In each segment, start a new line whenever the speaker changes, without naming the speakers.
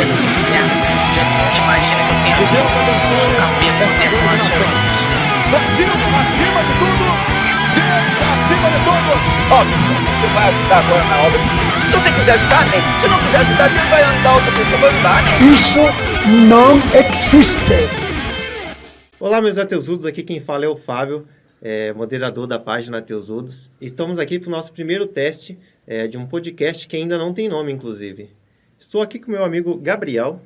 cabeça do inferno. Já que a gente imagina que eu tenho sou capeta, sou demônio, sou
Brasil acima de tudo, Deus acima de tudo.
Óbvio, você vai ajudar agora na obra. Se você quiser ajudar, né? Se não quiser ajudar, Deus vai ajudar outra pessoa para ajudar, né?
Isso não existe.
Olá, meus ateusudos, aqui quem fala é o Fábio, moderador da página Ateusudos. Estamos aqui para o nosso primeiro teste de um podcast que ainda não tem nome, inclusive. Estou aqui com meu amigo Gabriel.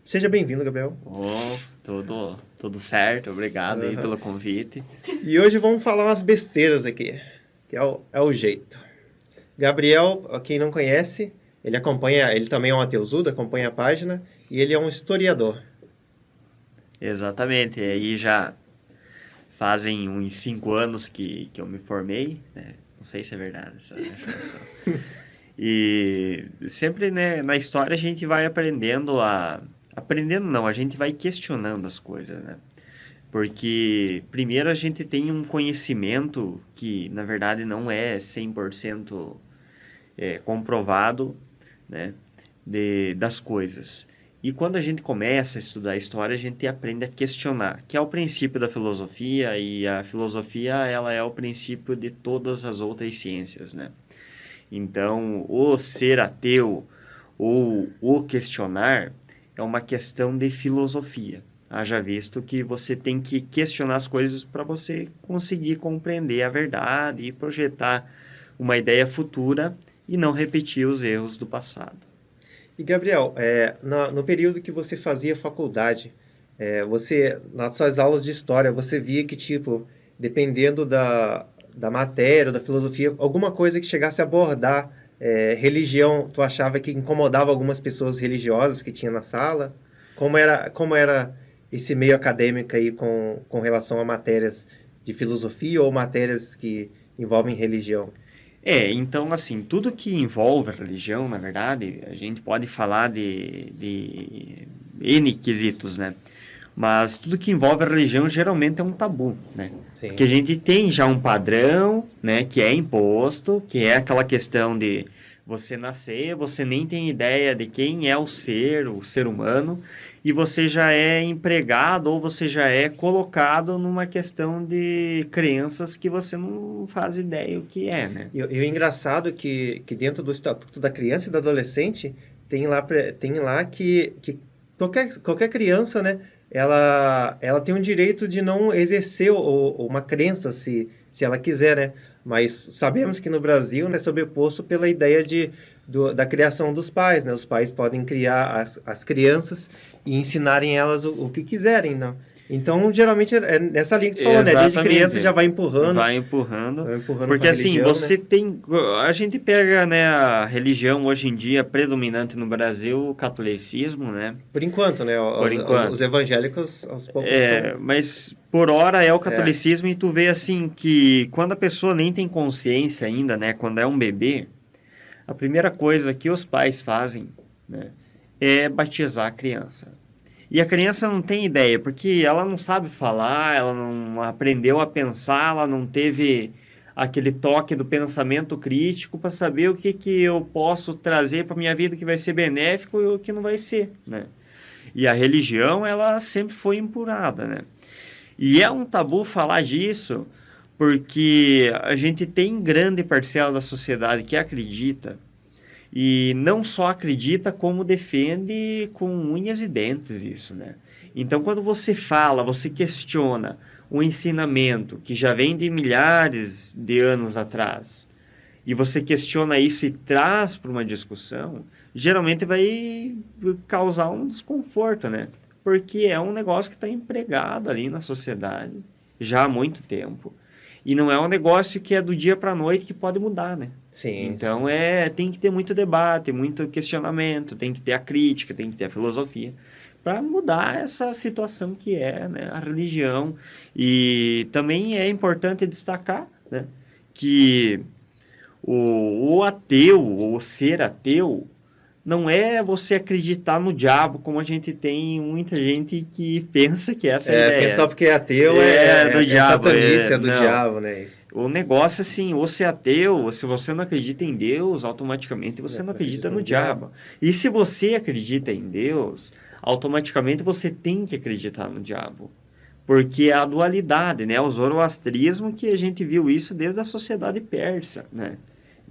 Seja bem-vindo, Gabriel.
Tudo certo, obrigado aí pelo convite.
E hoje vamos falar umas besteiras aqui, que é o jeito. Gabriel, quem não conhece, ele também é um ateusudo, acompanha a página, e ele é um historiador.
Exatamente, aí já fazem uns 5 anos que eu me formei, né? Não sei se é verdade essa informação. E sempre, né, na história a gente vai a gente vai questionando as coisas, né? Porque primeiro a gente tem um conhecimento que na verdade não é 100% comprovado, né, das coisas. E quando a gente começa a estudar a história, a gente aprende a questionar, que é o princípio da filosofia, e a filosofia ela é o princípio de todas as outras ciências, né? Então, o ser ateu ou o questionar é uma questão de filosofia. Haja visto que você tem que questionar as coisas para você conseguir compreender a verdade e projetar uma ideia futura e não repetir os erros do passado.
E, Gabriel, no período que você fazia faculdade, nas suas aulas de história, você via que, tipo, dependendo da matéria, da filosofia, alguma coisa que chegasse a abordar religião, tu achava que incomodava algumas pessoas religiosas que tinha na sala? Como era esse meio acadêmico aí com relação a matérias de filosofia ou matérias que envolvem religião?
Então, assim, tudo que envolve a religião, na verdade, a gente pode falar de N quesitos, né? Mas tudo que envolve a religião geralmente é um tabu, né?
Sim.
Porque a gente tem já um padrão, né, que é imposto, que é aquela questão de você nascer, você nem tem ideia de quem é o ser humano, e você já é empregado ou você já é colocado numa questão de crenças que você não faz ideia o que é, né?
E o engraçado é que dentro do Estatuto da Criança e do Adolescente tem lá que qualquer criança, né, ela tem o direito de não exercer uma crença se ela quiser, né? Mas sabemos que no Brasil é sobreposto pela ideia da criação dos pais, né? Os pais podem criar as crianças e ensinarem elas o que quiserem, não? Então, geralmente, é nessa linha que tu falou, né? Desde criança já vai empurrando.
Vai empurrando.
Porque
assim,
religião,
você
né?
tem... A gente pega, né, a religião hoje em dia predominante no Brasil, o catolicismo, né?
Por enquanto, né?
Por enquanto.
Os evangélicos, aos poucos, estão...
Mas por hora é o catolicismo, e tu vê, assim, que quando a pessoa nem tem consciência ainda, né? Quando é um bebê, a primeira coisa que os pais fazem, né, é batizar a criança. E a criança não tem ideia, porque ela não sabe falar, ela não aprendeu a pensar, ela não teve aquele toque do pensamento crítico para saber o que eu posso trazer para minha vida que vai ser benéfico e o que não vai ser, né? E a religião, ela sempre foi empurrada, né? E é um tabu falar disso, porque a gente tem grande parcela da sociedade que acredita, e não só acredita, como defende com unhas e dentes isso, né? Então, quando você fala, você questiona o ensinamento que já vem de milhares de anos atrás, e você questiona isso e traz para uma discussão, geralmente vai causar um desconforto, né? Porque é um negócio que está empregado ali na sociedade já há muito tempo. E não é um negócio que é do dia para a noite que pode mudar, né?
Sim.
Então, tem que ter muito debate, muito questionamento, tem que ter a crítica, tem que ter a filosofia para mudar essa situação que é, né, a religião. E também é importante destacar, né, que o ateu, ou ser ateu, não é você acreditar no diabo, como a gente tem muita gente que pensa que essa é a ideia.
Só porque é ateu
do diabo,
satanista, é do
não.
diabo, né?
O negócio, assim, ou ser ateu, se você não acredita em Deus, automaticamente você não acredita no diabo. E se você acredita em Deus, automaticamente você tem que acreditar no diabo. Porque é a dualidade, né? O zoroastrismo, que a gente viu isso desde a sociedade persa, né?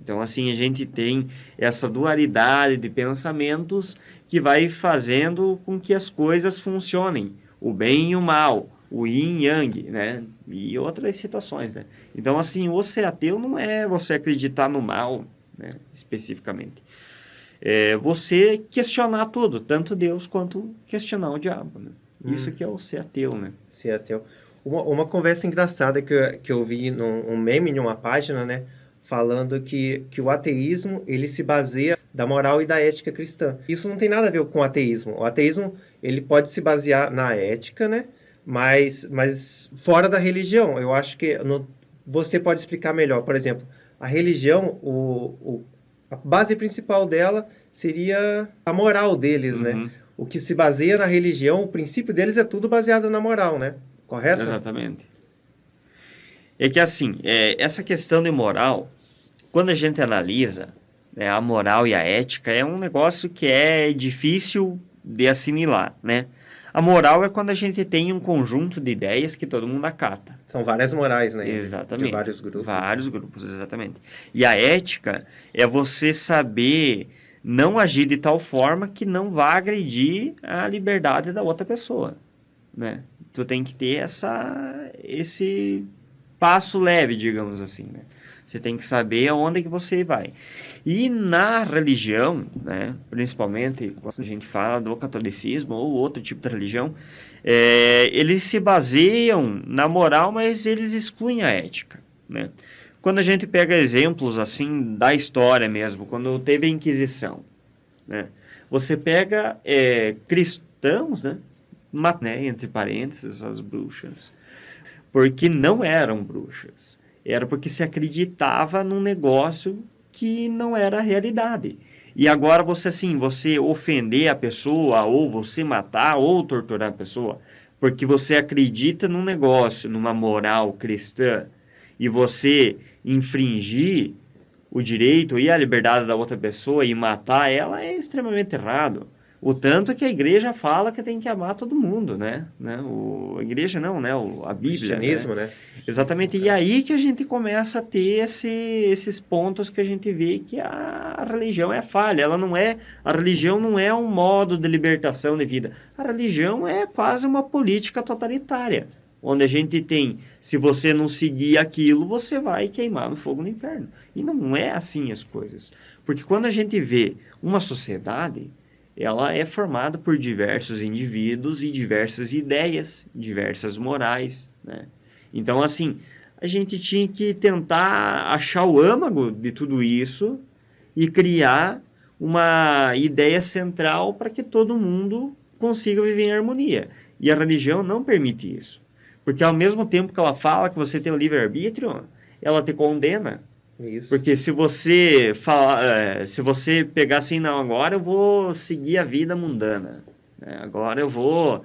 Então, assim, a gente tem essa dualidade de pensamentos que vai fazendo com que as coisas funcionem. O bem e o mal, o yin e yang, né? E outras situações, né? Então, assim, o ser ateu não é você acreditar no mal, né? Especificamente. É você questionar tudo, tanto Deus quanto questionar o diabo, né? Isso que é o ser ateu, né?
Ser ateu. Uma conversa engraçada que eu vi num meme em uma página, né? Falando que o ateísmo, ele se baseia da moral e da ética cristã. Isso não tem nada a ver com o ateísmo. O ateísmo, ele pode se basear na ética, né? Mas fora da religião. Eu acho que você pode explicar melhor. Por exemplo, a religião, a base principal dela seria a moral deles, né? O que se baseia na religião, o princípio deles é tudo baseado na moral, né? Correto?
Exatamente. É que assim, essa questão de moral, quando a gente analisa, né, a moral e a ética, é um negócio que é difícil de assimilar, né? A moral é quando a gente tem um conjunto de ideias que todo mundo acata.
São várias morais, né?
Exatamente.
De vários grupos.
Vários grupos, exatamente. E a ética é você saber não agir de tal forma que não vá agredir a liberdade da outra pessoa, né? Tu tem que ter esse passo leve, digamos assim, né? Você tem que saber aonde que você vai. E na religião, né, principalmente quando a gente fala do catolicismo ou outro tipo de religião, eles se baseiam na moral, mas eles excluem a ética, né? Quando a gente pega exemplos assim da história mesmo, quando teve a Inquisição, né, você pega cristãos, né, entre parênteses, as bruxas, porque não eram bruxas. Era porque se acreditava num negócio que não era a realidade. E agora você ofender a pessoa, ou você matar, ou torturar a pessoa, porque você acredita num negócio, numa moral cristã, e você infringir o direito e a liberdade da outra pessoa e matar ela, é extremamente errado. O tanto que a igreja fala que tem que amar todo mundo, né? A igreja não, né? A Bíblia,
cristianismo, né?
Exatamente. E aí que a gente começa a ter esses pontos que a gente vê que a religião é falha. A religião não é um modo de libertação de vida. A religião é quase uma política totalitária, onde a gente tem, se você não seguir aquilo, você vai queimar no fogo no inferno. E não é assim as coisas. Porque quando a gente vê uma sociedade, ela é formada por diversos indivíduos e diversas ideias, diversas morais, né? Então, assim, a gente tinha que tentar achar o âmago de tudo isso e criar uma ideia central para que todo mundo consiga viver em harmonia. E a religião não permite isso. Porque ao mesmo tempo que ela fala que você tem o livre-arbítrio, ela te condena.
Isso.
Porque se você pegar assim, não, agora eu vou seguir a vida mundana, né? Agora eu vou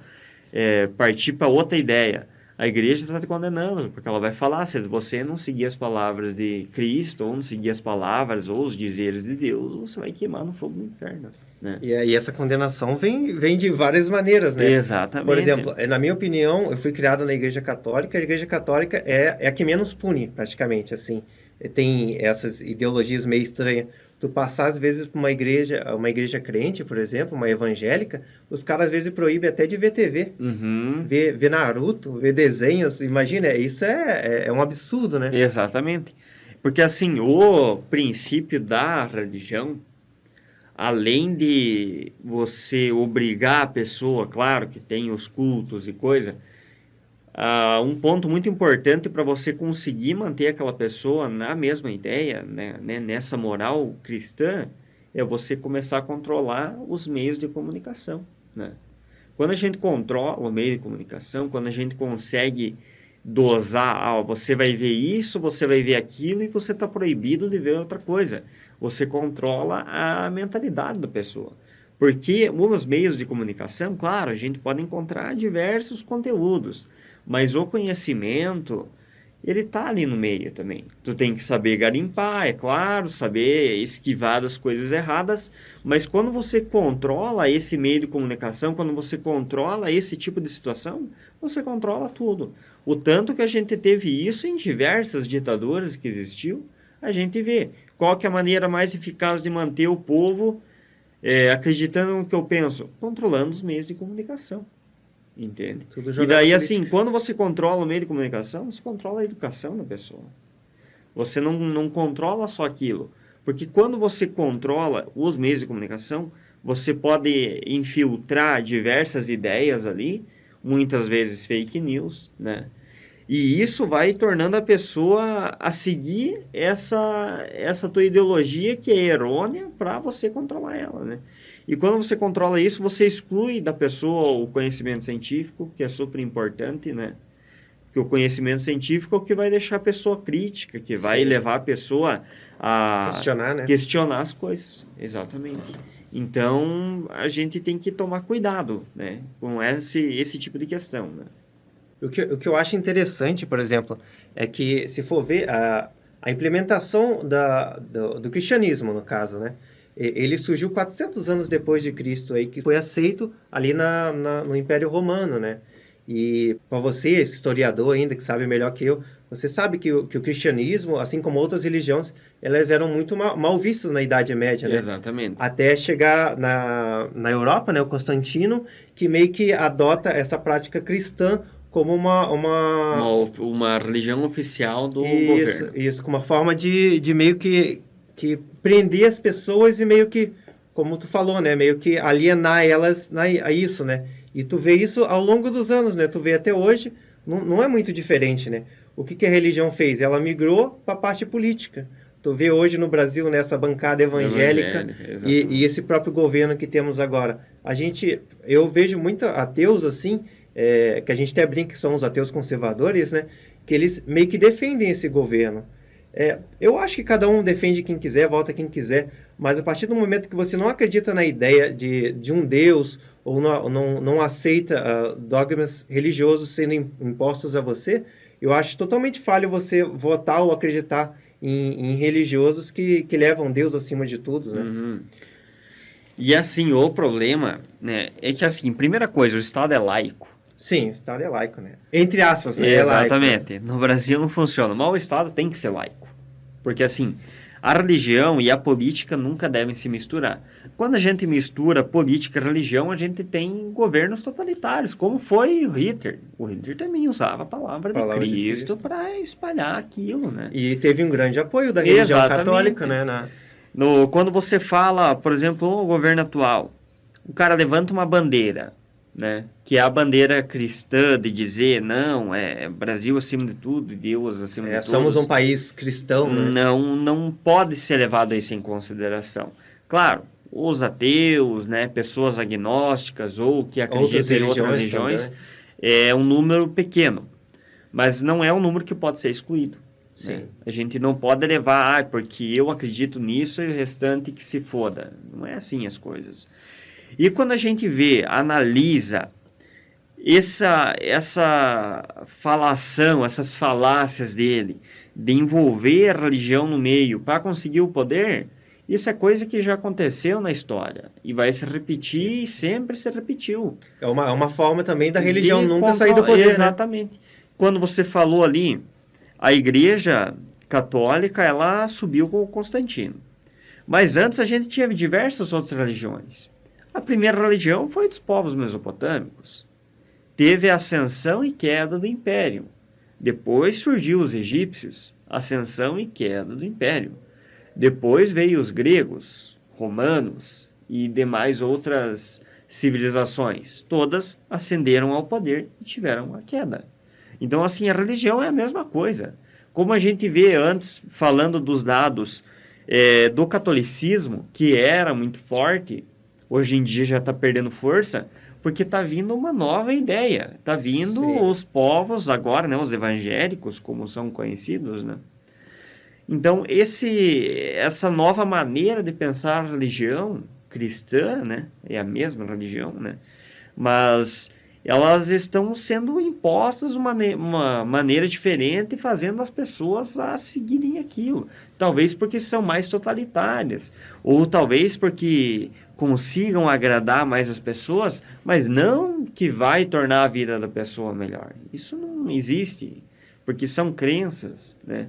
partir para outra ideia. A igreja está te condenando, porque ela vai falar, se você não seguir as palavras de Cristo, ou não seguir as palavras ou os dizeres de Deus, você vai queimar no fogo do inferno, né?
E essa condenação vem de várias maneiras, né?
Exatamente.
Por exemplo, na minha opinião, eu fui criado na Igreja Católica, a Igreja Católica é a que menos pune, praticamente, assim. Tem essas ideologias meio estranhas. Tu passar, às vezes, por uma igreja crente, por exemplo, uma evangélica, os caras, às vezes, proíbem até de ver TV. Ver Naruto, ver desenhos. Imagina, isso é um absurdo, né?
Exatamente. Porque, assim, o princípio da religião, além de você obrigar a pessoa, claro que tem os cultos e coisa, um ponto muito importante para você conseguir manter aquela pessoa na mesma ideia, né, nessa moral cristã, é você começar a controlar os meios de comunicação, né? Quando a gente controla o meio de comunicação, quando a gente consegue dosar, você vai ver isso, você vai ver aquilo, e você está proibido de ver outra coisa. Você controla a mentalidade da pessoa. Porque os meios de comunicação, claro, a gente pode encontrar diversos conteúdos, mas o conhecimento ele tá ali no meio também. Tu tem que saber garimpar, é claro, saber esquivar das coisas erradas, mas quando você controla esse meio de comunicação, quando você controla esse tipo de situação, você controla tudo. O tanto que a gente teve isso em diversas ditaduras que existiu, a gente vê. Qual que é a maneira mais eficaz de manter o povo acreditando no que eu penso? Controlando os meios de comunicação. Entende?
Tudo
E
jogado
daí,
política.
assim, quando você controla o meio de comunicação, você controla a educação da pessoa. Você não controla só aquilo. Porque quando você controla os meios de comunicação, você pode infiltrar diversas ideias ali, muitas vezes fake news, né? E isso vai tornando a pessoa a seguir essa tua ideologia que é errônea para você controlar ela, né? E quando você controla isso, você exclui da pessoa o conhecimento científico, que é super importante, né? Porque o conhecimento científico é o que vai deixar a pessoa crítica, que vai
Sim.
levar a pessoa a
Questionar, né?
questionar as coisas. Exatamente. Então, a gente tem que tomar cuidado, né? Com esse tipo de questão, né?
O que eu acho interessante, por exemplo, é que, se for ver a implementação do cristianismo, no caso, né? Ele surgiu 400 anos depois de Cristo, aí, que foi aceito ali no Império Romano, né? E para você, esse historiador ainda, que sabe melhor que eu, você sabe que o cristianismo, assim como outras religiões, elas eram muito mal vistas na Idade Média, né?
Exatamente.
Até chegar na Europa, né? O Constantino, que meio que adota essa prática cristã como
Uma religião oficial do governo.
Isso, com uma forma de meio que prender as pessoas e meio que, como tu falou, né? Meio que alienar elas a isso, né? E tu vê isso ao longo dos anos, né? Tu vê até hoje, não é muito diferente, né? O que a religião fez? Ela migrou para a parte política. Tu vê hoje no Brasil, nessa bancada evangélica e esse próprio governo que temos agora. Eu vejo muito ateus, assim, que a gente até brinca que são os ateus conservadores, né? Que eles meio que defendem esse governo. Eu acho que cada um defende quem quiser, vota quem quiser, mas a partir do momento que você não acredita na ideia de um Deus ou não aceita dogmas religiosos sendo impostos a você, eu acho totalmente falho você votar ou acreditar em religiosos que levam Deus acima de tudo, né?
Uhum. E assim, o problema, né, é que assim, primeira coisa, o Estado é laico.
Sim, o Estado é laico, né? Entre aspas, né? É laico.
Exatamente. No Brasil não funciona. Mas o Estado tem que ser laico. Porque assim, a religião e a política nunca devem se misturar. Quando a gente mistura política e religião, a gente tem governos totalitários, como foi o Hitler. O Hitler também usava a palavra de Cristo para espalhar aquilo, né?
E teve um grande apoio da religião
Exatamente.
católica, né?
Quando você fala, por exemplo, o governo atual, o cara levanta uma bandeira, né, que é a bandeira cristã de dizer, não, é Brasil acima de tudo, Deus acima de todos.
Somos um país cristão, né?
Não pode ser levado isso em consideração. Claro, os ateus, né, pessoas agnósticas ou que acreditam em outras religiões, é um número pequeno, mas não é um número que pode ser excluído. Né? A gente não pode levar, porque eu acredito nisso e o restante que se foda. Não é assim as coisas. E quando a gente analisa essa falação, essas falácias dele, de envolver a religião no meio para conseguir o poder, isso é coisa que já aconteceu na história e vai se repetir e sempre se repetiu.
É uma forma também da religião nunca sair do poder.
Exatamente. Né? Quando você falou ali, a Igreja Católica, ela subiu com o Constantino. Mas antes a gente tinha diversas outras religiões. A primeira religião foi dos povos mesopotâmicos. Teve a ascensão e queda do império. Depois surgiu os egípcios, ascensão e queda do império. Depois veio os gregos, romanos e demais outras civilizações. Todas ascenderam ao poder e tiveram a queda. Então, assim, a religião é a mesma coisa. Como a gente vê antes, falando dos dados do catolicismo, que era muito forte, hoje em dia já está perdendo força, porque está vindo uma nova ideia. Está vindo os povos agora, né, os evangélicos, como são conhecidos, né? Então, essa nova maneira de pensar a religião cristã, né, é a mesma religião, né, mas elas estão sendo impostas uma maneira diferente, fazendo as pessoas a seguirem aquilo. Talvez porque são mais totalitárias, ou talvez porque consigam agradar mais as pessoas, mas não que vai tornar a vida da pessoa melhor. Isso não existe, porque são crenças, né?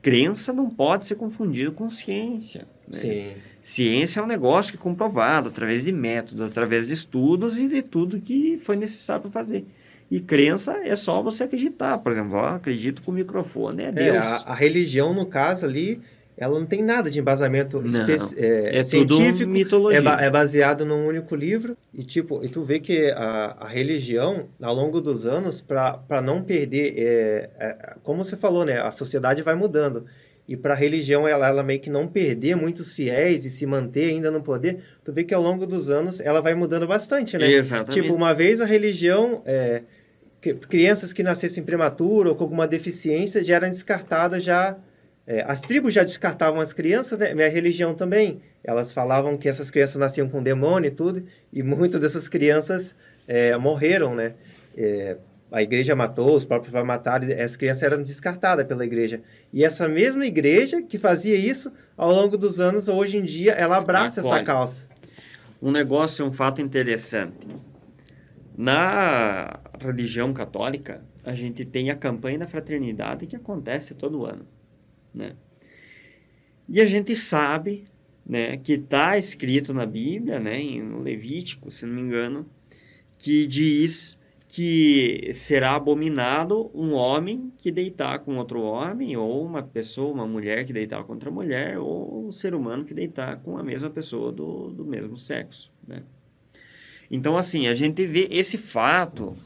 Crença não pode ser confundido com ciência, né?
Sim.
Ciência é um negócio que é comprovado através de métodos, através de estudos e de tudo que foi necessário para fazer. E crença é só você acreditar. Por exemplo, eu acredito que o microfone é Deus.
A religião, no caso ali, ela não tem nada de embasamento
Não, é tudo
científico,
mitologia.
é baseado num único livro. E tu vê que a religião, ao longo dos anos, para não perder, como você falou, né, a sociedade vai mudando. E para a religião, ela meio que não perder muitos fiéis e se manter ainda no poder, tu vê que ao longo dos anos ela vai mudando bastante, né?
Exatamente.
Tipo, uma vez a religião, crianças que nascessem prematura ou com alguma deficiência já eram descartadas já. As tribos já descartavam as crianças, né? A religião também. Elas falavam que essas crianças nasciam com demônio e tudo, e muitas dessas crianças morreram, né? A igreja matou, os próprios pais mataram, as crianças eram descartadas pela igreja. E essa mesma igreja que fazia isso, ao longo dos anos, hoje em dia, ela abraça essa causa.
Um negócio, um fato interessante. Na religião católica, a gente tem a campanha da fraternidade que acontece todo ano, né? E a gente sabe, né, que está escrito na Bíblia, né, no Levítico, se não me engano, que diz que será abominado um homem que deitar com outro homem, ou uma pessoa, uma mulher que deitar com outra mulher, ou um ser humano que deitar com a mesma pessoa do mesmo sexo, né? Então, assim, a gente vê esse fato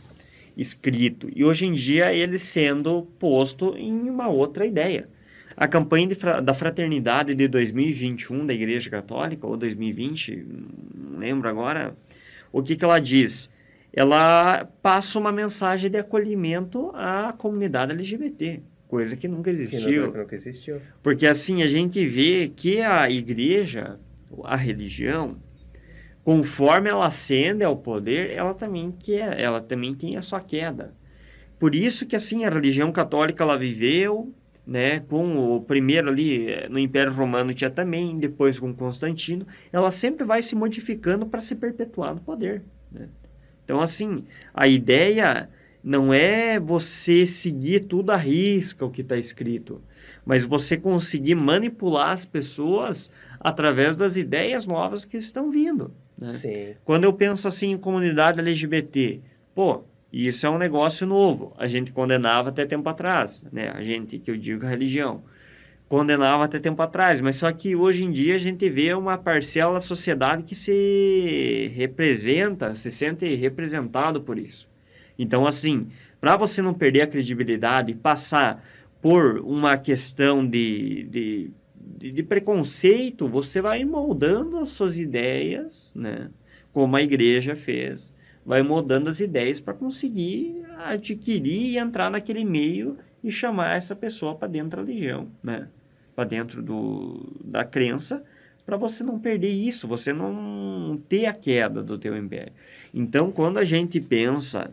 escrito, e hoje em dia ele sendo posto em uma outra ideia. A campanha da fraternidade de 2021 da Igreja Católica, ou 2020, não lembro agora, o que ela diz? Ela passa uma mensagem de acolhimento à comunidade LGBT, coisa que nunca existiu.
Nunca existiu.
Porque assim, a gente vê que a igreja, a religião, conforme ela ascende ao poder, ela também tem a sua queda. Por isso que assim, a religião católica ela viveu, né, com o primeiro ali no Império Romano tinha também, depois com Constantino, ela sempre vai se modificando para se perpetuar no poder, né? Então, assim, a ideia não é você seguir tudo à risca o que está escrito, mas você conseguir manipular as pessoas através das ideias novas que estão vindo, né?
Sim.
Quando eu penso assim em comunidade LGBT, isso é um negócio novo. A gente condenava até tempo atrás, né? A gente, que eu digo a religião, condenava até tempo atrás, mas só que hoje em dia a gente vê uma parcela da sociedade que se sente representado por isso. Então, assim, para você não perder a credibilidade e passar por uma questão de preconceito, você vai moldando as suas ideias, né? Como a igreja fez, vai moldando as ideias para conseguir adquirir e entrar naquele meio e chamar essa pessoa para dentro da religião, né? Para dentro da crença, para você não perder isso, você não ter a queda do teu império. Então, quando a gente pensa,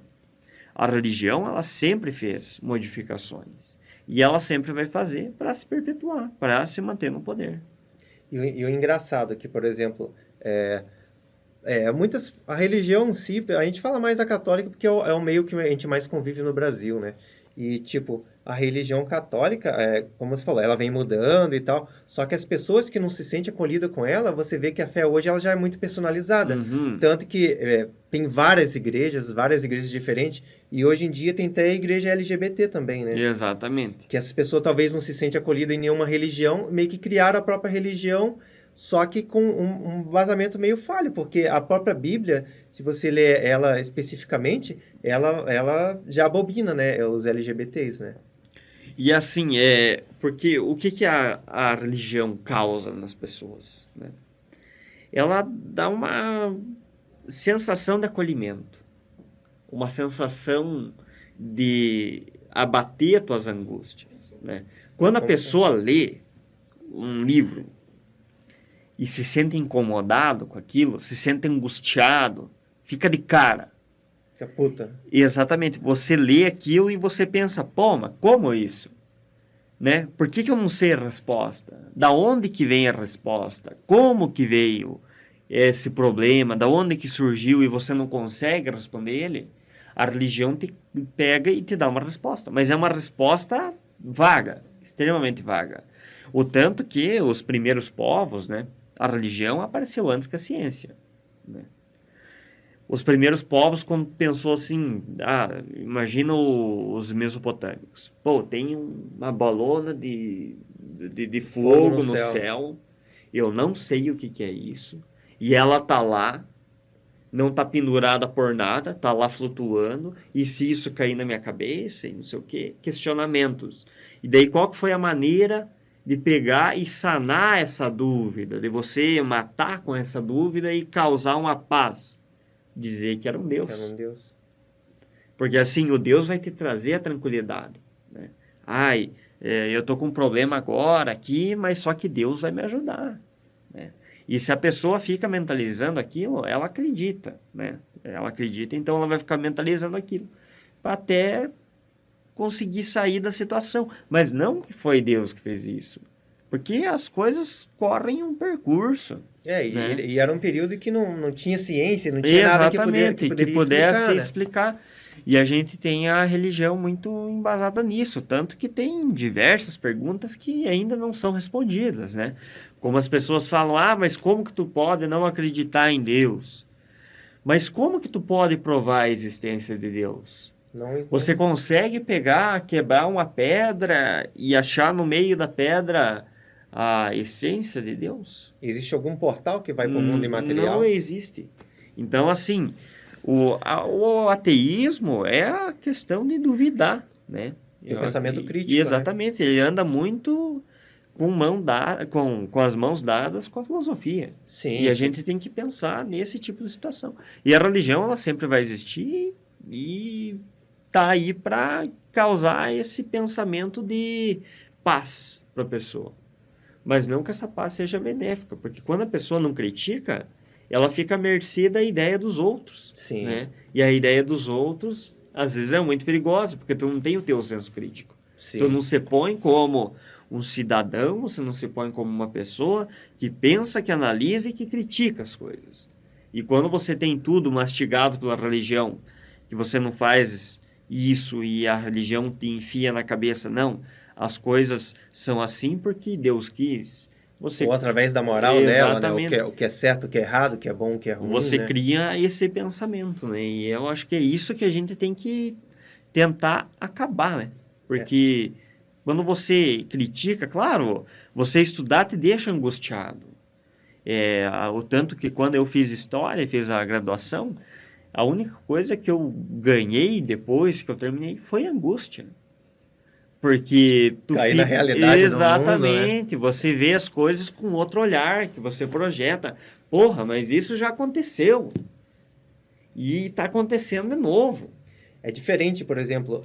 a religião, ela sempre fez modificações. E ela sempre vai fazer para se perpetuar, para se manter no poder.
E o engraçado é que, por exemplo, a religião em si, a gente fala mais da católica porque é o meio que a gente mais convive no Brasil, né? E, tipo, a religião católica, como você falou, ela vem mudando e tal, só que as pessoas que não se sentem acolhidas com ela, você vê que a fé hoje ela já é muito personalizada.
Uhum.
Tanto que tem várias igrejas diferentes, e hoje em dia tem até a igreja LGBT também, né?
Exatamente.
Que as pessoas talvez não se sentem acolhidas em nenhuma religião, meio que criaram a própria religião, só que com um vazamento meio falho, porque a própria Bíblia, se você ler ela especificamente, ela já abomina, né, os LGBTs, né?
E assim, porque o que a religião causa nas pessoas, né? Ela dá uma sensação de acolhimento, uma sensação de abater as tuas angústias, né? Quando a pessoa lê um livro e se sente incomodado com aquilo, se sente angustiado, fica de cara.
Fica puta.
Exatamente. Você lê aquilo e você pensa, pô, mas como isso? Né? Por que eu não sei a resposta? Da onde que vem a resposta? Como que veio esse problema? Da onde que surgiu e você não consegue responder ele? A religião te pega e te dá uma resposta. Mas é uma resposta vaga, extremamente vaga. O tanto que os primeiros povos, né, a religião apareceu antes que a ciência, né? Os primeiros povos, quando pensou assim, imagina os mesopotâmicos. Pô, tem uma bolona de fogo no céu, eu não sei o que é isso, e ela tá lá, não tá pendurada por nada, tá lá flutuando, e se isso cair na minha cabeça, e não sei o que, questionamentos. E daí qual que foi a maneira de pegar e sanar essa dúvida, de você matar com essa dúvida e causar uma paz? Dizer que era um Deus.
Era um Deus.
Porque assim, o Deus vai te trazer a tranquilidade, né? Eu tô com um problema agora aqui, mas só que Deus vai me ajudar, né? E se a pessoa fica mentalizando aquilo, ela acredita, né? Ela acredita, então ela vai ficar mentalizando aquilo para até conseguir sair da situação. Mas não que foi Deus que fez isso. Porque as coisas correm um percurso. Né?
E era um período que não tinha ciência, não tinha nada que
pudesse
explicar,
explicar. E a gente tem a religião muito embasada nisso, tanto que tem diversas perguntas que ainda não são respondidas, né? Como as pessoas falam, mas como que tu pode não acreditar em Deus? Mas como que tu pode provar a existência de Deus? Você consegue quebrar uma pedra e achar no meio da pedra a essência de Deus?
Existe algum portal que vai para o mundo imaterial?
Não existe. Então, assim, o ateísmo é a questão de duvidar, né?
Tem pensamento crítico.
Exatamente. Né? Ele anda muito com as mãos dadas com a filosofia.
Sim.
E a gente tem que pensar nesse tipo de situação. E a religião, ela sempre vai existir e tá aí para causar esse pensamento de paz para a pessoa. Mas não que essa paz seja benéfica, porque quando a pessoa não critica, ela fica à mercê da ideia dos outros.
Sim.
Né? E a ideia dos outros, às vezes, é muito perigosa, porque tu não tem o teu senso crítico.
Sim.
Tu não se põe como um cidadão, você não se põe como uma pessoa que pensa, que analisa e que critica as coisas. E quando você tem tudo mastigado pela religião, que você não faz isso e a religião te enfia na cabeça, não, as coisas são assim porque Deus quis.
Ou através da moral dela, né? O que é certo, o que é errado, o que é bom, o que é ruim.
Você
né?
cria esse pensamento, né? E eu acho que é isso que a gente tem que tentar acabar, né? Porque quando você critica, claro, você estudar te deixa angustiado. O tanto que quando eu fiz história, fiz a graduação, a única coisa que eu ganhei depois que eu terminei foi angústia. Porque tu
Cair na realidade.
Exatamente.
Do mundo, né?
Você vê as coisas com outro olhar, que você projeta. Porra, mas isso já aconteceu. E está acontecendo de novo.
É diferente, por exemplo,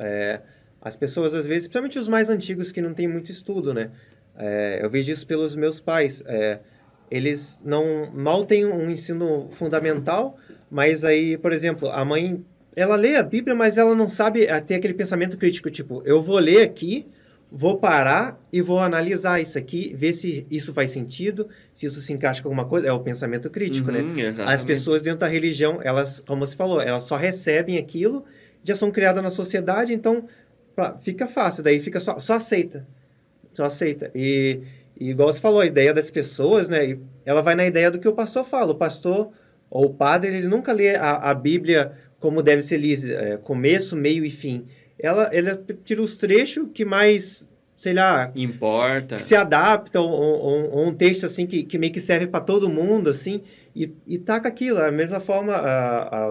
as pessoas às vezes, principalmente os mais antigos que não têm muito estudo, né? Eu vejo isso pelos meus pais. Eles mal têm um ensino fundamental, mas aí, por exemplo, a mãe, ela lê a Bíblia, mas ela não sabe ter aquele pensamento crítico, tipo, eu vou ler aqui, vou parar e vou analisar isso aqui, ver se isso faz sentido, se isso se encaixa com alguma coisa. É o pensamento crítico, né?
Exatamente.
As pessoas dentro da religião, elas, como você falou, elas só recebem aquilo, já são criadas na sociedade, então fica fácil, daí fica só aceita. Só aceita. E igual você falou, a ideia das pessoas, né? Ela vai na ideia do que o pastor fala. O pastor ou o padre, ele nunca lê a Bíblia como deve ser lida, começo, meio e fim. Ela tira os trechos que mais, sei lá,
importa,
que se adaptam, ou um texto assim que meio que serve para todo mundo, assim, e taca aquilo. Da mesma forma,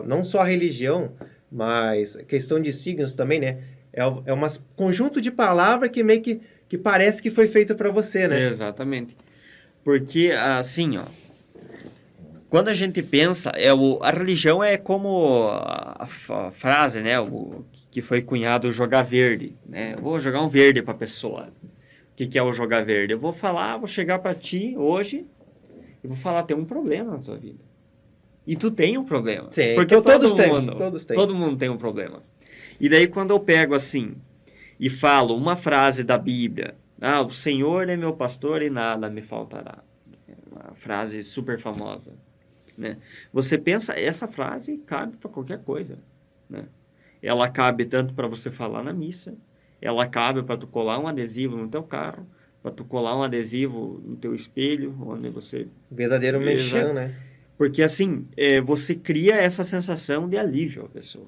não só a religião, mas a questão de signos também, né? É um conjunto de palavras que meio que parece que foi feito para você, né?
Exatamente. Porque, assim, ó, quando a gente pensa, a religião é como a frase, né, que foi cunhado jogar verde, né? Eu vou jogar um verde para a pessoa. O que é o jogar verde? Eu vou chegar para ti hoje e vou falar, tem um problema na tua vida. E tu tem um problema.
Tem.
Porque
Todos têm,
mundo,
todos têm.
todo mundo tem um problema. E daí quando eu pego assim e falo uma frase da Bíblia, o Senhor é meu pastor e nada me faltará. Uma frase super famosa, né? Você pensa, essa frase cabe para qualquer coisa, né? Ela cabe tanto para você falar na missa, ela cabe para tu colar um adesivo no teu carro, para tu colar um adesivo no teu espelho, onde você...
Verdadeiro mexão, né?
Porque assim, você cria essa sensação de alívio à pessoa.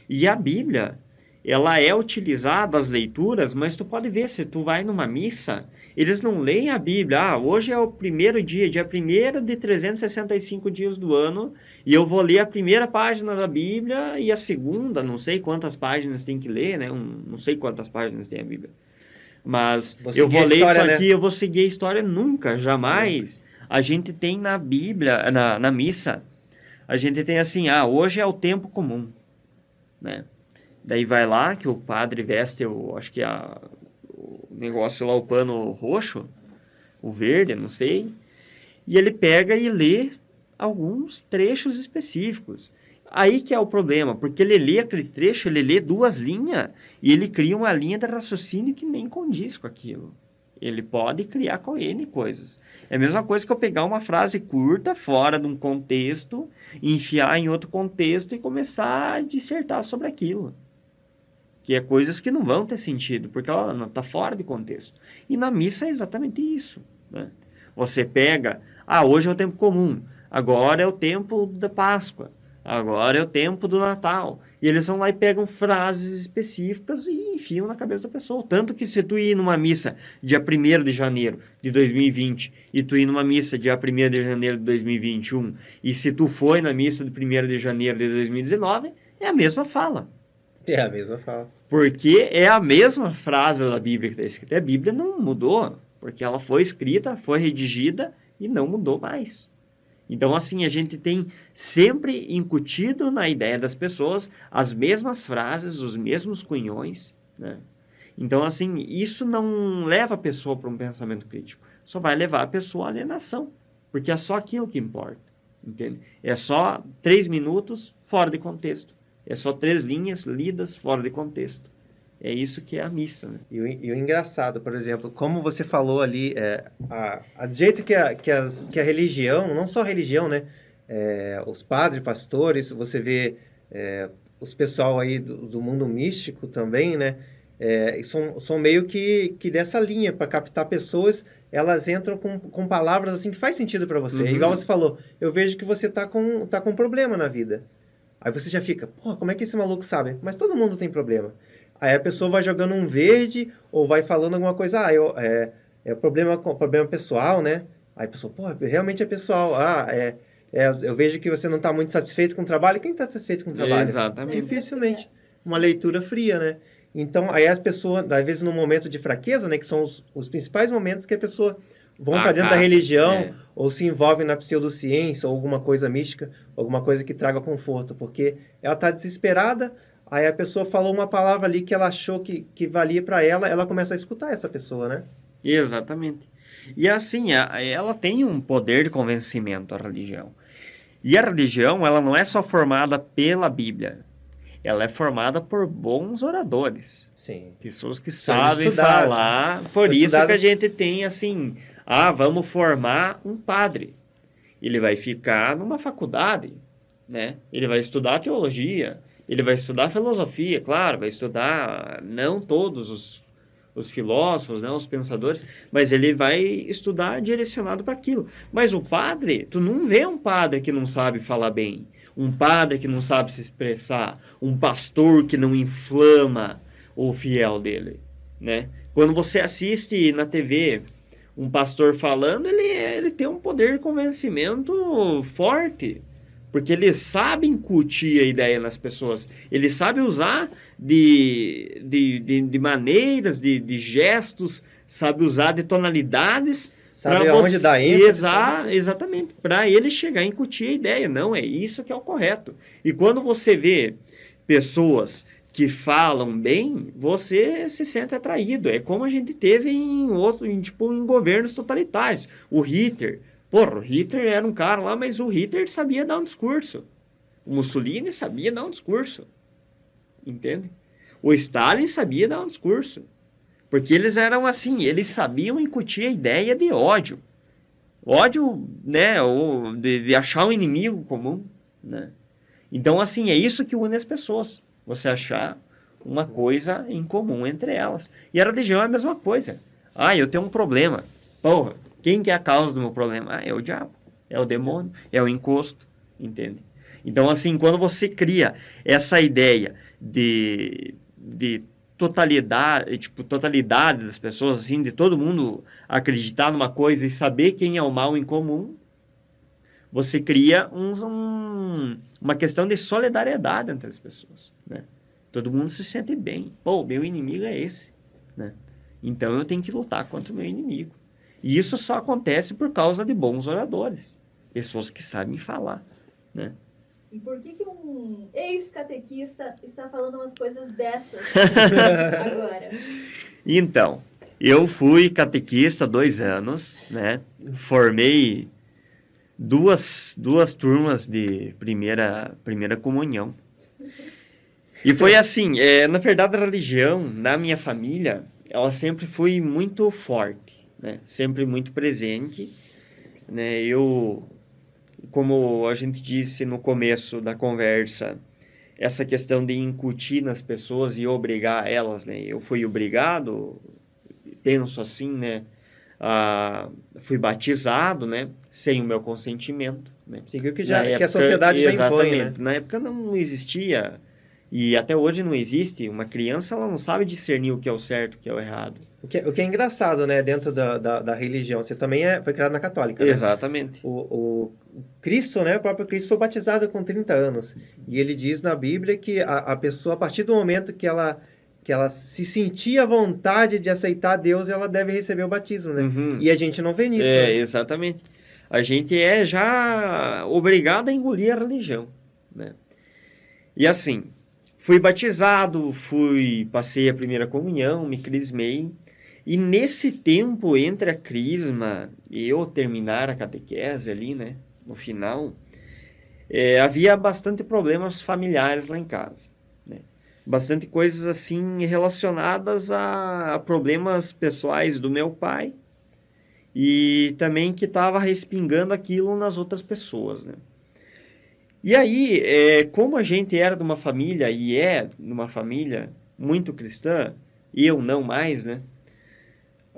E a Bíblia, ela é utilizada, as leituras, mas tu pode ver, se tu vai numa missa, eles não leem a Bíblia. Hoje é o primeiro dia 1º de 365 dias do ano, e eu vou ler a primeira página da Bíblia e a segunda, não sei quantas páginas tem que ler, né? Não sei quantas páginas tem a Bíblia. Mas eu vou ler
história,
isso aqui,
né?
eu vou seguir a história nunca, jamais. A gente tem na Bíblia, na missa, a gente tem assim, hoje é o tempo comum, né? Daí vai lá, que o padre veste, acho que o negócio lá, o pano roxo, o verde, não sei, e ele pega e lê alguns trechos específicos. Aí que é o problema, porque ele lê aquele trecho, ele lê 2 linhas, e ele cria uma linha de raciocínio que nem condiz com aquilo. Ele pode criar com N coisas. É a mesma coisa que eu pegar uma frase curta, fora de um contexto, enfiar em outro contexto e começar a dissertar sobre aquilo. Que é coisas que não vão ter sentido, porque ela não está fora de contexto. E na missa é exatamente isso, né? Você pega, hoje é o tempo comum, agora é o tempo da Páscoa, agora é o tempo do Natal. E eles vão lá e pegam frases específicas e enfiam na cabeça da pessoa. Tanto que se tu ir numa missa dia 1º de janeiro de 2020 e tu ir numa missa dia 1º de janeiro de 2021, e se tu foi na missa de 1º de janeiro de 2019, é a mesma fala.
É a mesma fala.
Porque é a mesma frase da Bíblia que está escrita. A Bíblia não mudou, porque ela foi escrita, foi redigida e não mudou mais. Então, assim, a gente tem sempre incutido na ideia das pessoas as mesmas frases, os mesmos cunhões, né? Então, assim, isso não leva a pessoa para um pensamento crítico. Só vai levar a pessoa à alienação, porque é só aquilo que importa, entende? É só 3 minutos fora de contexto. É só 3 linhas lidas fora de contexto. É isso que é a missa, né?
E o engraçado, por exemplo, como você falou ali, a jeito que a religião, não só a religião, né? Os padres, pastores, você vê os pessoal aí do mundo místico também, né? São meio que dessa linha, para captar pessoas, elas entram com palavras assim que faz sentido para você.
Uhum.
Igual você falou, eu vejo que você tá com um problema na vida. Aí você já fica, como é que esse maluco sabe? Mas todo mundo tem problema. Aí a pessoa vai jogando um verde ou vai falando alguma coisa, problema pessoal, né? Aí a pessoa, realmente é pessoal. Eu vejo que você não está muito satisfeito com o trabalho. Quem está satisfeito com o trabalho?
Exatamente.
Dificilmente. Uma leitura fria, né? Então, aí as pessoas, às vezes no momento de fraqueza, né? Que são os principais momentos que a pessoa vão para dentro da religião ou se envolvem na pseudociência ou alguma coisa mística, alguma coisa que traga conforto, porque ela está desesperada, aí a pessoa falou uma palavra ali que ela achou que valia para ela começa a escutar essa pessoa, né?
Exatamente. E assim, ela tem um poder de convencimento, a religião. E a religião, ela não é só formada pela Bíblia, ela é formada por bons oradores.
Sim.
Pessoas que sabem falar. Por isso que a gente tem assim, vamos formar um padre. Ele vai ficar numa faculdade, né? Ele vai estudar teologia, ele vai estudar filosofia, claro, vai estudar não todos os filósofos, né, os pensadores, mas ele vai estudar direcionado para aquilo. Mas o padre, tu não vê um padre que não sabe falar bem, um padre que não sabe se expressar, um pastor que não inflama o fiel dele, né? Quando você assiste na TV um pastor falando, ele tem um poder de convencimento forte, porque ele sabe incutir a ideia nas pessoas, ele sabe usar de maneiras, de gestos, sabe usar de tonalidades,
sabe aonde dar ênfase.
Exatamente, para ele chegar a incutir a ideia. Não, é isso que é o correto. E quando você vê pessoas que falam bem, você se sente atraído. É como a gente teve em governos totalitários. O Hitler, Porra, o Hitler era um cara lá, mas o Hitler sabia dar um discurso. O Mussolini sabia dar um discurso. Entende? O Stalin sabia dar um discurso. Porque eles eram assim, eles sabiam incutir a ideia de ódio. Ódio, né, ou de achar um inimigo comum, né? Então, assim, é isso que une as pessoas. Você achar uma coisa em comum entre elas. E a religião é a mesma coisa. Ah, eu tenho um problema. Porra, quem que é a causa do meu problema? Ah, é o diabo, é o demônio, é o encosto, entende? Então, assim, quando você cria essa ideia de totalidade das pessoas, assim, de todo mundo acreditar numa coisa e saber quem é o mal em comum, você cria uma questão de solidariedade entre as pessoas, né? Todo mundo se sente bem. Pô, meu inimigo é esse, né? Então eu tenho que lutar contra o meu inimigo. E isso só acontece por causa de bons oradores, pessoas que sabem falar, né?
E por que um ex-catequista está falando umas coisas dessas agora?
Então, eu fui catequista 2 anos, né? Formei duas turmas de primeira comunhão. E foi assim, na verdade a religião, na minha família, ela sempre foi muito forte, né? Sempre muito presente, né? Como a gente disse no começo da conversa, essa questão de incutir nas pessoas e obrigar elas, né? Eu fui obrigado, penso assim, né? Fui batizado, né? Sem o meu consentimento, né?
Seguiu que
A
sociedade já impõe, né?
Na época não existia, e até hoje não existe, uma criança ela não sabe discernir o que é o certo, o que é o errado.
O que é engraçado, né? Dentro da religião. Você também foi criado na católica, né?
Exatamente.
O Cristo, né? O próprio Cristo foi batizado com 30 anos. E ele diz na Bíblia que a pessoa, a partir do momento que ela se sentir à vontade de aceitar Deus, ela deve receber o batismo, né?
Uhum.
E a gente não vê nisso. Né?
Exatamente. A gente é já obrigado a engolir a religião, né? E assim, fui batizado, passei a primeira comunhão, me crismei. E nesse tempo, entre a crisma e eu terminar a catequese ali, né? No final, havia bastante problemas familiares lá em casa, né? Bastante coisas assim relacionadas a problemas pessoais do meu pai e também que estava respingando aquilo nas outras pessoas, né? E aí, como a gente era de uma família e é de uma família muito cristã, eu não mais, né?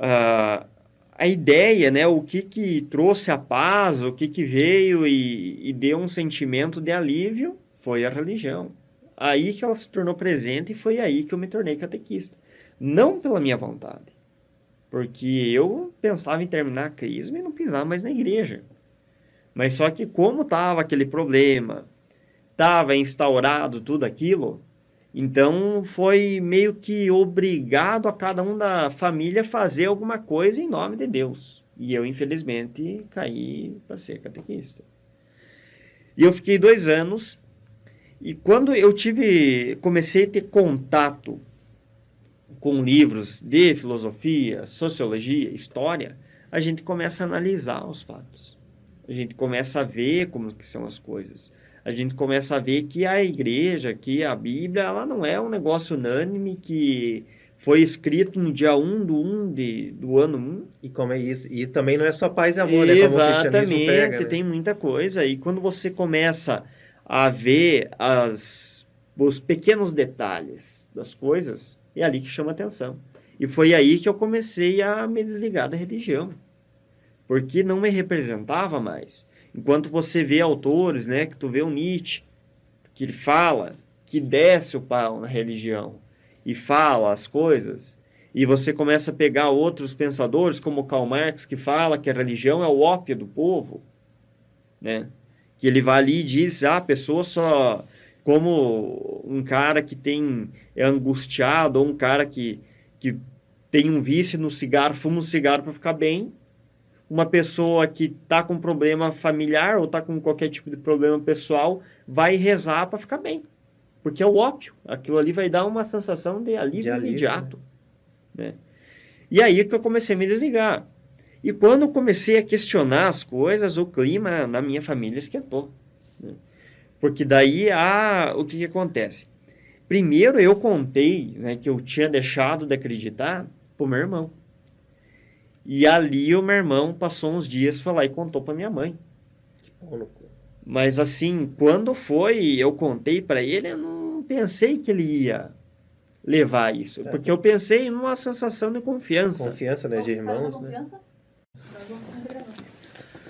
A ideia, né? O que trouxe a paz, o que veio e deu um sentimento de alívio foi a religião. Aí que ela se tornou presente e foi aí que eu me tornei catequista. Não pela minha vontade, porque eu pensava em terminar a crisma e não pisar mais na igreja. Mas só que como estava aquele problema, estava instaurado tudo aquilo, então foi meio que obrigado a cada um da família fazer alguma coisa em nome de Deus. E eu, infelizmente, caí para ser catequista. E eu fiquei 2 anos, e quando eu comecei a ter contato com livros de filosofia, sociologia, história, a gente começa a analisar os fatos. A gente começa a ver como que são as coisas. A gente começa a ver que a igreja, que a Bíblia, ela não é um negócio unânime que foi escrito no dia 1 do ano 1.
E como é isso? E também não é só paz e amor, né? Como o cristianismo prega, né?
Tem muita coisa. E quando você começa a ver os pequenos detalhes das coisas, é ali que chama atenção. E foi aí que eu comecei a me desligar da religião, porque não me representava mais. Enquanto você vê autores, né, que tu vê o Nietzsche, que ele fala, que desce o pau na religião e fala as coisas, e você começa a pegar outros pensadores, como Karl Marx, que fala que a religião é o ópio do povo, né? Que ele vai ali e diz, a pessoa só... Como um cara que é angustiado, ou um cara que tem um vício no cigarro, fuma um cigarro para ficar bem. Uma pessoa que está com problema familiar ou está com qualquer tipo de problema pessoal vai rezar para ficar bem. Porque é o ópio. Aquilo ali vai dar uma sensação de alívio imediato. Né? E aí que eu comecei a me desligar. E quando eu comecei a questionar as coisas, o clima na minha família esquentou, né? Porque daí, o que acontece? Primeiro eu contei, né, que eu tinha deixado de acreditar pro meu irmão. E ali o meu irmão passou uns dias, foi lá e contou pra minha mãe. Mas assim, quando eu contei para ele, eu não pensei que ele ia levar isso. Porque eu pensei numa sensação de confiança.
Confiança, né, de irmãos, né?
Confiança?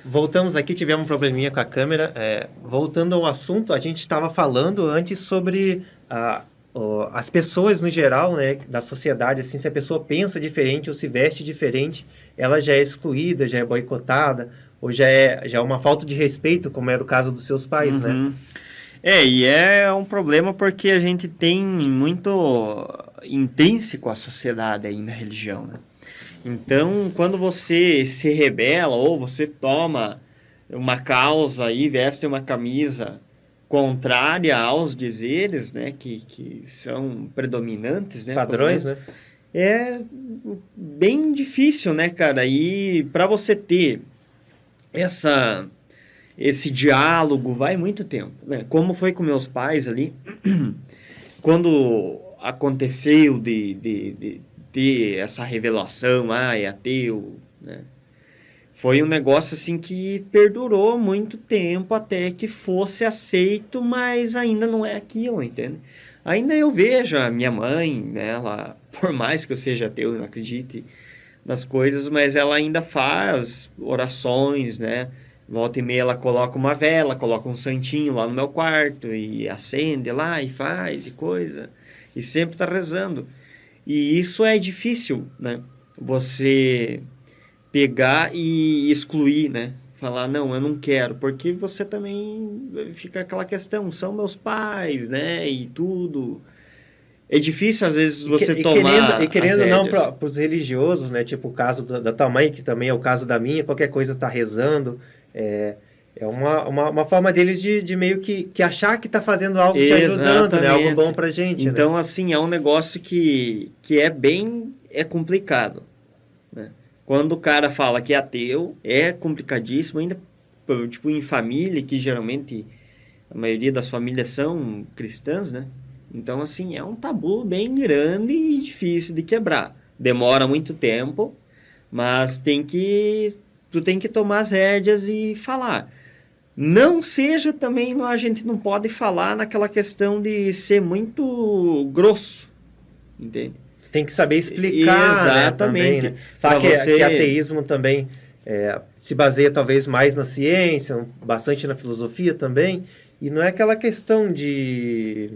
Voltamos aqui, tivemos um probleminha com a câmera. Voltando ao assunto, a gente estava falando antes sobre as pessoas no geral, né, da sociedade, assim, se a pessoa pensa diferente ou se veste diferente, ela já é excluída, já é boicotada, ou já é uma falta de respeito, como era o caso dos seus pais, né?
E é um problema porque a gente tem muito intrínseco a sociedade aí na religião, né? Então, quando você se rebela ou você toma uma causa e veste uma camisa contrária aos dizeres, né, que são predominantes, né,
Padrões, né?
É bem difícil, né, cara? E para você ter esse diálogo vai muito tempo, né? Como foi com meus pais ali, quando aconteceu de ter essa revelação, é ateu, né? Foi um negócio assim que perdurou muito tempo até que fosse aceito, mas ainda não é aquilo, entende? Ainda eu vejo a minha mãe, né, ela, por mais que eu seja ateu e não acredite nas coisas, mas ela ainda faz orações, né? Volta e meia ela coloca uma vela, coloca um santinho lá no meu quarto e acende lá e faz e coisa. E sempre está rezando. E isso é difícil, né? Você pegar e excluir, né? Falar, não, eu não quero, porque você também fica aquela questão, são meus pais, né? E tudo. É difícil, às vezes, você tomar.
Querendo não, para os religiosos, né? Tipo o caso da tua mãe, que também é o caso da minha, qualquer coisa tá rezando. É uma forma deles de meio que achar que tá fazendo algo te ajudando, né? Algo bom pra gente.
Então,
né?
assim, é um negócio que é complicado, né? Quando o cara fala que é ateu, é complicadíssimo, ainda tipo em família, que geralmente a maioria das famílias são cristãs, né? Então, assim, é um tabu bem grande e difícil de quebrar. Demora muito tempo, mas tu tem que tomar as rédeas e falar. Não seja também, a gente não pode falar naquela questão de ser muito grosso, entende?
Tem que saber explicar,
exatamente,
né, também, né? Falar que ateísmo também se baseia talvez mais na ciência, bastante na filosofia também, e não é aquela questão de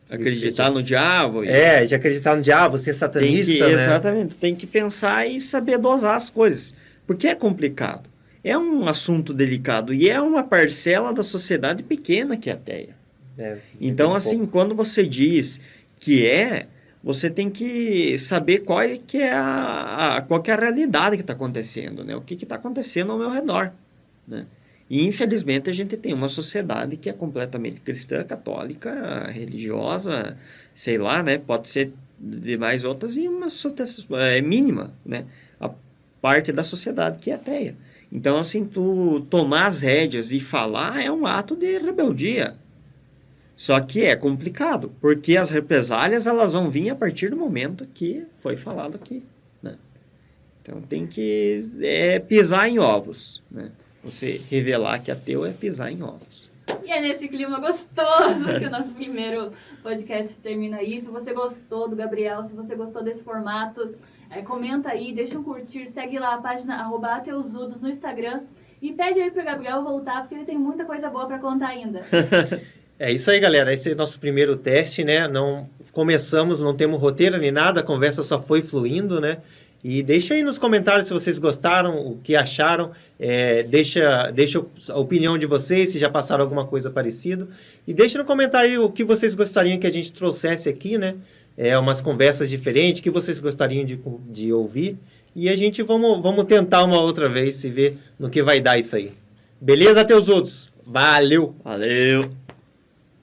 acreditar no diabo.
De acreditar no diabo, ser satanista, né?
Exatamente, tem que pensar e saber dosar as coisas, porque é complicado. É um assunto delicado e é uma parcela da sociedade pequena que é ateia. Então, assim, quando você diz que você tem que saber qual que é a realidade que está acontecendo, né? O que está acontecendo ao meu redor, né? E, infelizmente, a gente tem uma sociedade que é completamente cristã, católica, religiosa, sei lá, né? Pode ser de mais outras e uma mínima, né? A parte da sociedade que é ateia. Então, assim, tu tomar as rédeas e falar é um ato de rebeldia. Só que é complicado, porque as represálias elas vão vir a partir do momento que foi falado aqui, né? Então tem que pisar em ovos, né? Você revelar que ateu é pisar em ovos.
E é nesse clima gostoso que o nosso primeiro podcast termina aí. Se você gostou do Gabriel, se você gostou desse formato, comenta aí, deixa um curtir, segue lá a página @ateusudos no Instagram e pede aí pro Gabriel voltar, porque ele tem muita coisa boa para contar ainda.
É isso aí, galera. Esse é o nosso primeiro teste, né? Não começamos, não temos roteiro nem nada, a conversa só foi fluindo, né? E deixa aí nos comentários se vocês gostaram, o que acharam. Deixa a opinião de vocês, se já passaram alguma coisa parecida. E deixa no comentário aí o que vocês gostariam que a gente trouxesse aqui, né? Umas conversas diferentes, que vocês gostariam de ouvir. E a gente vamos tentar uma outra vez, se ver no que vai dar isso aí. Beleza, Ateusudos? Valeu!
Valeu!